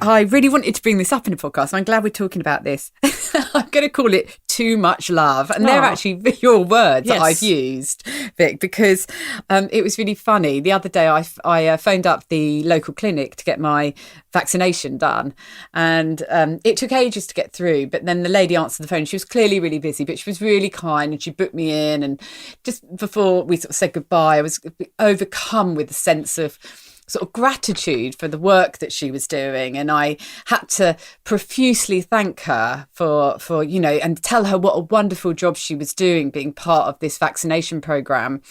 I really wanted to bring this up in a podcast. I'm glad we're talking about this. I'm going to call it Too Much Love. And they're actually your words that I've used, Vic, because it was really funny. The other day I phoned up the local clinic to get my vaccination done. And it took ages to get through. But then the lady answered the phone. She was clearly really busy, but she was really kind and she booked me in. And just before we sort of said goodbye, I was overcome with a sense of sort of gratitude for the work that she was doing, and I had to profusely thank her for and tell her what a wonderful job she was doing being part of this vaccination programme.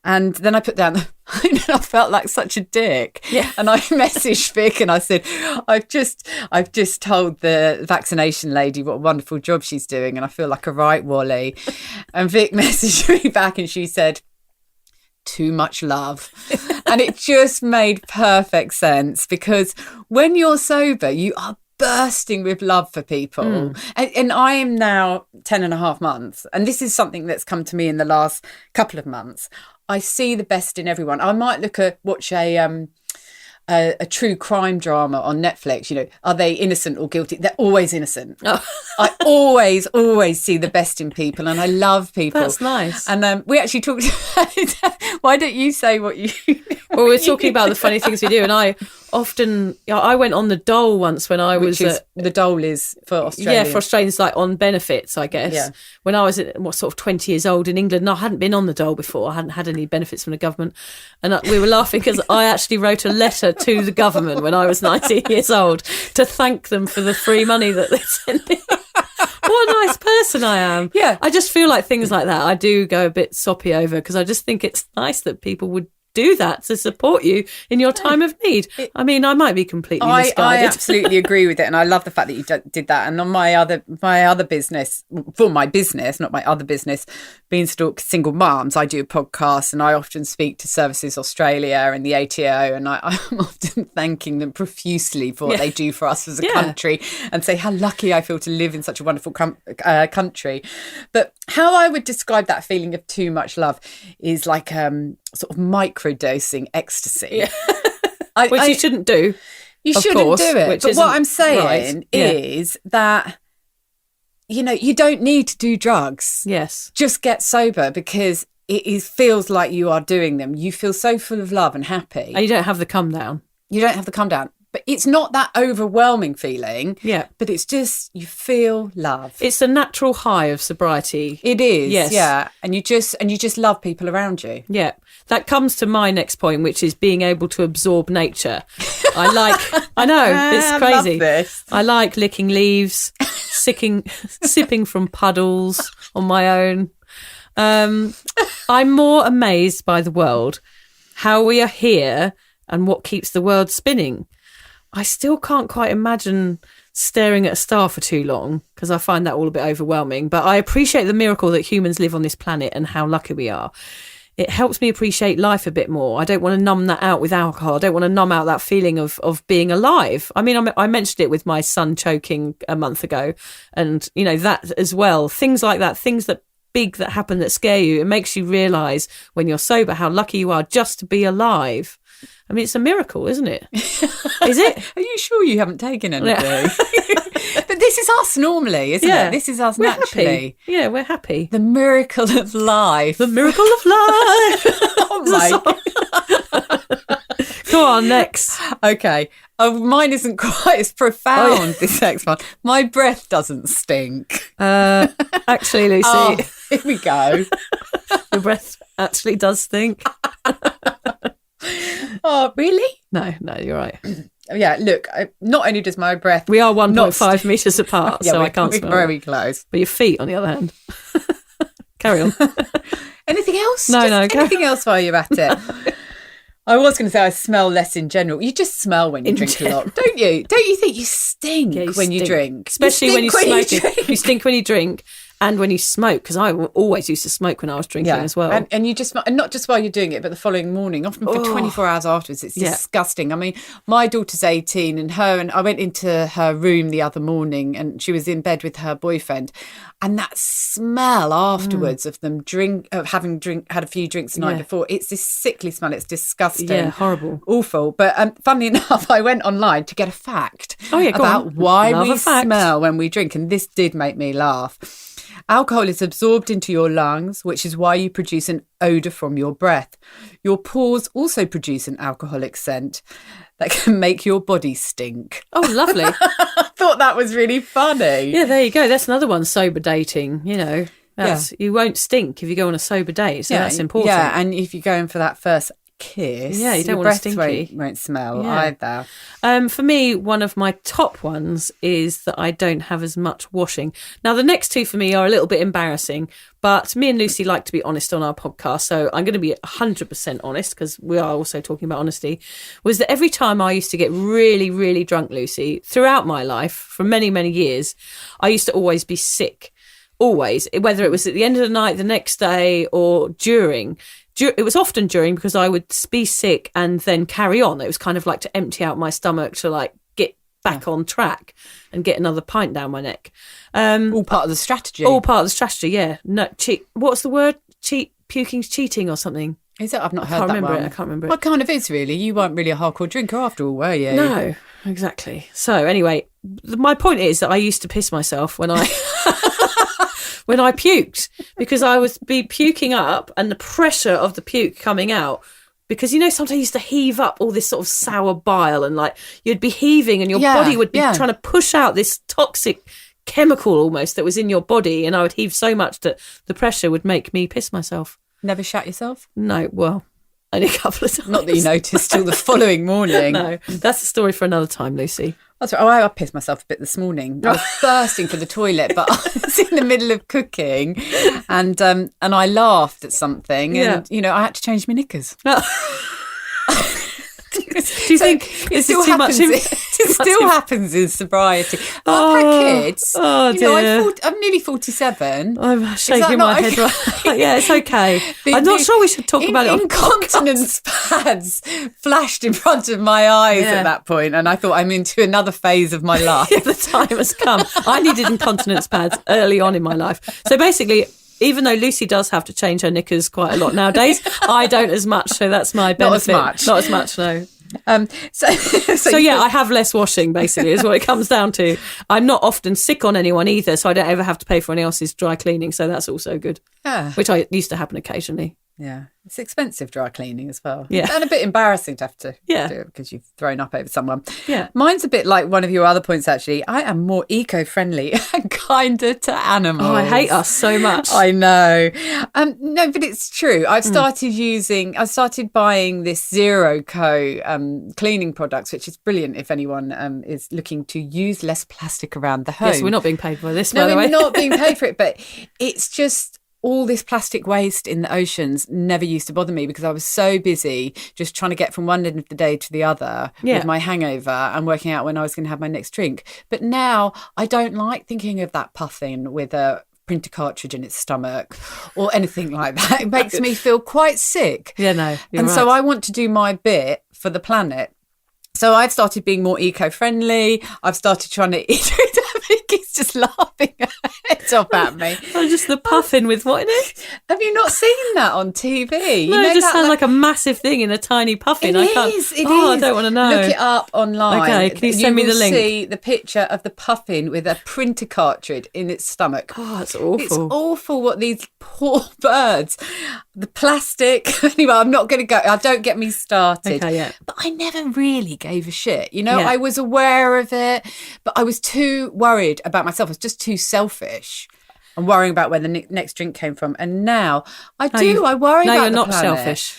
And then I put down the phone and I felt like such a dick. Yeah. And I messaged Vic and I said, I've just told the vaccination lady what a wonderful job she's doing and I feel like a right Wally. And Vic messaged me back and she said, too much love. And it just made perfect sense, because when you're sober, you are bursting with love for people. And I am now 10 and a half months. And this is something that's come to me in the last couple of months. I see the best in everyone. I might watch a true crime drama on Netflix. Are they innocent or guilty? They're always innocent. Oh. I always see the best in people, and I love people. That's nice. And we actually talked about it. Why don't you say what you... Well, we're talking about the funny things we do, and I went on the dole once when I was... the dole is for Australians. Yeah, for Australians, like on benefits, I guess. Yeah. When I was sort of 20 years old in England, and I hadn't been on the dole before. I hadn't had any benefits from the government. And we were laughing because I actually wrote a letter to the government when I was 19 years old to thank them for the free money that they sent me. What a nice person I am. Yeah. I just feel like things like that I do go a bit soppy over, because I just think it's nice that people would do that to support you in your time of need. I mean, I might be completely misguided. I absolutely agree with it, and I love the fact that you did that. And on my other business, for my business, not my other business, Beanstalk Single Mums, I do a podcast, and I often speak to Services Australia and the ATO, and I'm often thanking them profusely for what they do for us as a country, and say how lucky I feel to live in such a wonderful country. But how I would describe that feeling of too much love is like sort of microdosing ecstasy. Yeah. Which you shouldn't do. You shouldn't do it. But what I'm saying is that, you don't need to do drugs. Yes. Just get sober, because it feels like you are doing them. You feel so full of love and happy. And you don't have the come down. You don't have the come down. But it's not that overwhelming feeling. Yeah. But it's just, you feel love. It's the natural high of sobriety. It is. Yes. Yeah. And you just love people around you. Yeah. That comes to my next point, which is being able to absorb nature. I know, it's crazy. I love this. I like licking leaves, sipping from puddles on my own. I'm more amazed by the world, how we are here, and what keeps the world spinning. I still can't quite imagine staring at a star for too long, because I find that all a bit overwhelming. But I appreciate the miracle that humans live on this planet and how lucky we are. It helps me appreciate life a bit more. I don't want to numb that out with alcohol. I don't want to numb out that feeling of being alive. I mean, I mentioned it with my son choking a month ago, and, that as well. Things like that, things that big that happen that scare you. It makes you realise when you're sober how lucky you are just to be alive. I mean, it's a miracle, isn't it? Is it? Are you sure you haven't taken anything? But this is us normally, isn't it? This is us naturally. Happy. Yeah, we're happy. The miracle of life. The miracle of life. Oh, my. Go on, next. Okay. Oh, mine isn't quite as profound, this next one. My breath doesn't stink. Actually, Lucy. Here we go. Your breath actually does stink. Oh, really? No, you're right. Yeah, look, not only does my breath... We are 1.5 metres apart, so I can't smell. We're very close. But your feet, on the other hand. Carry on. Anything else? No. Anything else while you're at it? I was going to say I smell less in general. You just smell when you drink a lot, don't you? Don't you think you stink when you drink? Especially when you're smoking. You stink when you drink. And when you smoke, because I always used to smoke when I was drinking as well. And you just, and not just while you're doing it, but the following morning, often for 24 hours afterwards. It's disgusting. I mean, my daughter's 18 and I went into her room the other morning and she was in bed with her boyfriend. And that smell afterwards of them having had a few drinks the night before, it's this sickly smell. It's disgusting. Yeah, horrible. Awful. But funnily enough, I went online to get a fact about why we smell when we drink. And this did make me laugh. Alcohol is absorbed into your lungs, which is why you produce an odour from your breath. Your pores also produce an alcoholic scent that can make your body stink. Oh, lovely. I thought that was really funny. Yeah, there you go. That's another one, sober dating, you know. You won't stink if you go on a sober date, so that's important. Yeah, and if you're going for that first kiss, you don't want to stinky. Won't smell either. For me, one of my top ones is that I don't have as much washing. Now, the next two for me are a little bit embarrassing, but me and Lucy like to be honest on our podcast, so I'm going to be 100% honest, because we are also talking about honesty, was that every time I used to get really, really drunk, Lucy, throughout my life, for many, many years, I used to always be sick. Always, whether it was at the end of the night, the next day, or during. It was often during, because I would be sick and then carry on. It was kind of like to empty out my stomach to like get back on track and get another pint down my neck. All part of the strategy. All part of the strategy, yeah. No, what's the word? Puking's cheating or something. Is it? I've not heard that one. I can't remember it. Well, it kind of is, really. You weren't really a hardcore drinker after all, were you? No, exactly. So anyway, my point is that I used to piss myself when I... when I puked, because I would be puking up and the pressure of the puke coming out, because, you know, sometimes I used to heave up all this sort of sour bile, and like you'd be heaving and your body would be trying to push out this toxic chemical almost that was in your body, and I would heave so much that the pressure would make me piss myself. Never shat yourself? No, well, only a couple of times. Not that you noticed till the following morning. No, that's a story for another time, Lucy. That's right. Oh, I pissed myself a bit this morning. I was bursting for the toilet, but I was in the middle of cooking, and I laughed at something, and you know, I had to change my knickers. Do you think it's too much? It still happens in sobriety. I've had kids. Oh dear! I'm nearly 47. I'm shaking my head. Right. Yeah, it's okay. I'm not sure we should talk about it. Incontinence pads flashed in front of my eyes at that point, and I thought, I'm into another phase of my life. The time has come. I needed incontinence pads early on in my life. So basically, even though Lucy does have to change her knickers quite a lot nowadays, I don't as much, so that's my benefit. Not as much, no. So yeah, I have less washing, basically, is what it comes down to. I'm not often sick on anyone either, so I don't ever have to pay for anyone else's dry cleaning, so that's also good. Which I used to happen occasionally. Yeah. It's expensive dry cleaning as well. Yeah. And a bit embarrassing to have to do it because you've thrown up over someone. Yeah. Mine's a bit like one of your other points, actually. I am more eco-friendly and kinder to animals. Oh, I hate us so much. I know. No, but it's true. I've started buying this Zero Co cleaning products, which is brilliant if anyone is looking to use less plastic around the home. Yes, we're not being paid for this, by the way. No, we're not being paid for it, but it's just... all this plastic waste in the oceans never used to bother me because I was so busy just trying to get from one end of the day to the other with my hangover and working out when I was going to have my next drink. But now I don't like thinking of that puffin with a printer cartridge in its stomach or anything like that. It makes me feel quite sick. Yeah, no, you're right. So I want to do my bit for the planet. So I've started being more eco-friendly. I've started trying to eat. He's just laughing her head off at me. Oh, just the puffin with what in it? Have you not seen that on TV? No, it just sounds like a massive thing in a tiny puffin. It is. I don't want to know. Look it up online. Okay, can you send me the link? You will see the picture of the puffin with a printer cartridge in its stomach. Oh, that's awful. It's awful what these poor birds, the plastic. Anyway, I'm not going to go. Don't get me started. Okay, yeah. But I never really gave a shit. You know, I was aware of it, but I was too worried about myself. I was just too selfish and worrying about where the next drink came from. And now I worry about the planet. No, you're not selfish.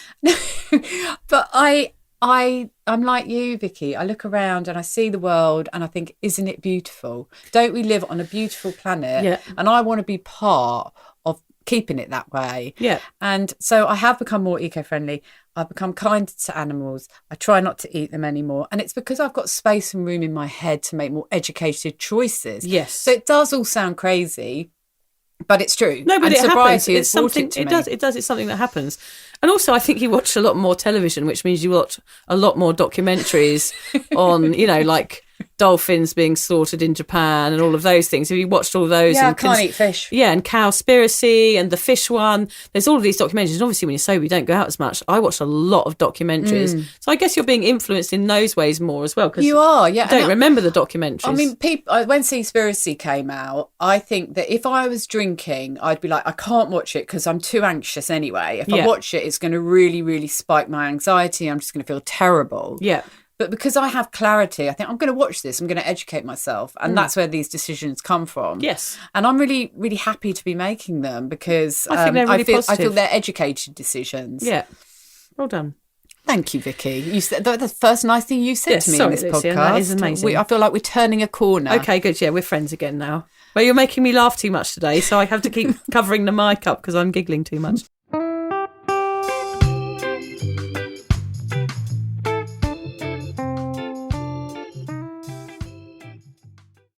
But I'm like you, Vicky. I look around and I see the world and I think, isn't it beautiful? Don't we live on a beautiful planet? Yeah. And I want to be part of keeping it that way. Yeah. And so I have become more eco-friendly. I've become kinder to animals. I try not to eat them anymore. And it's because I've got space and room in my head to make more educated choices. Yes. So it does all sound crazy. But it's true. No, but and it happens. sobriety It's has brought something. it to It me. does. It does. It's something that happens. And also, I think you watch a lot more television, which means you watch a lot more documentaries on, like dolphins being slaughtered in Japan and all of those things. Have you watched all those? Yeah, and I can't eat fish. Yeah, and Cowspiracy and the fish one. There's all of these documentaries. And obviously, when you're sober, you don't go out as much. I watched a lot of documentaries. So I guess you're being influenced in those ways more as well. Cause You are, yeah. I don't remember the documentaries. I mean, when Seaspiracy came out, I think that if I was drinking, I'd be like, I can't watch it because I'm too anxious anyway. If I watch it, it's going to really, really spike my anxiety. I'm just going to feel terrible. Yeah. But because I have clarity, I think I'm going to watch this. I'm going to educate myself. And that's where these decisions come from. Yes. And I'm really, really happy to be making them because I think they're really I positive. feel they're educated decisions. Yeah. Well done. Thank you, Vicky. You said that's the first nice thing you said to me in this Lucy, podcast. that is amazing. I feel like we're turning a corner. Okay, good. Yeah, we're friends again now. Well, you're making me laugh too much today, so I have to keep covering the mic up because I'm giggling too much.